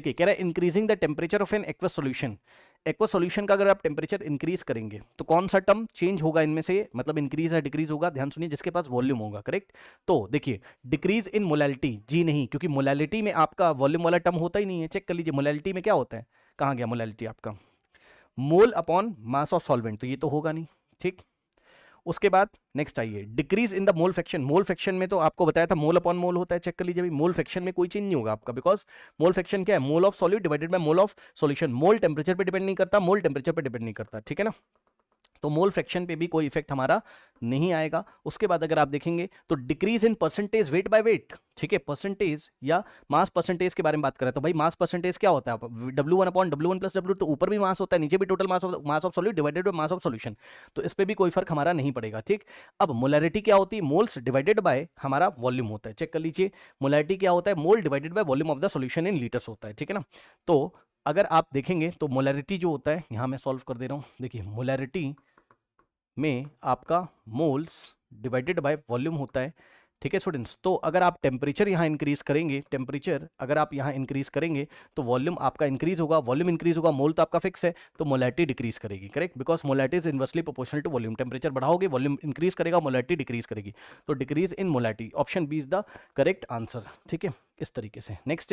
देखिए कह रहा है increasing the temperature of an aqueous solution. Aqueous solution का अगर आप टेम्परेचर इंक्रीज करेंगे तो कौन सा टर्म चेंज होगा इनमें से, मतलब इंक्रीज या डिक्रीज होगा, ध्यान सुनिए, जिसके पास वॉल्यूम होगा, करेक्ट। तो देखिए डिक्रीज इन मोलैलिटी, जी नहीं, क्योंकि मोलैलिटी में आपका वॉल्यूम वाला टर्म होता ही नहीं है। चेक कर लीजिए मोलैलिटी में क्या होता है, कहाँ गया मोलैलिटी आपका, mole upon mass of solvent, तो ये तो होगा नहीं, ठीक। उसके बाद नेक्स्ट आइए decrease in the mole fraction. Mole fraction में तो आपको बताया था मोल अपॉन मोल होता है, चेक कर लीजिए भाई, मोल फ्रैक्शन में कोई चेंज नहीं होगा आपका, बिकॉज मोल फ्रैक्शन क्या है, mole of solute divided by mole of solution. Mole temperature पे डिपेंड नहीं करता, मोल टेम्परेचर पे डिपेंड नहीं करता, ठीक है ना। तो मोल फ्रैक्शन पे भी कोई इफेक्ट हमारा नहीं आएगा। उसके बाद अगर आप देखेंगे तो decrease in percentage weight by weight, ठीक है, परसेंटेज या मास परसेंटेज के बारे में बात करें तो भाई मास परसेंटेज क्या होता है, W1 upon W1 plus W, तो ऊपर भी मास होता है, नीचे भी total mass of solute divided by mass of solution, तो इस पे भी कोई फर्क हमारा नहीं पड़ेगा, ठीक। अब मोलैरिटी क्या होती है, मोल्स डिवाइडेड बाय हमारा वॉल्यूम होता है, चेक कर लीजिए मोलैरिटी क्या होता है, मोल divided by volume of the solution in litres होता है, ठीक है ना। तो अगर आप देखेंगे तो मोलैरिटी जो होता है, यहां मैं सॉल्व कर दे रहा हूं, देखिए मोलैरिटी में आपका मोल्स डिवाइडेड बाय वॉल्यूम होता है, ठीक है स्टूडेंट्स। तो अगर आप टेम्परेचर यहाँ इंक्रीज करेंगे, टेम्परेचर अगर आप यहाँ इंक्रीज करेंगे तो वॉल्यूम आपका इंक्रीज होगा, वॉल्यूम इंक्रीज होगा, मोल तो आपका फिक्स है, तो मोलैरिटी डिक्रीज करेगी, correct, because molarity is inversely proportional to volume. Temperature बढ़ाओगे वॉल्यूम इंक्रीज करेगा, मोलैरिटी डिक्रीज करेगी, तो decrease in molarity, option B is the correct answer, ठीक है, इस तरीके से। नेक्स्ट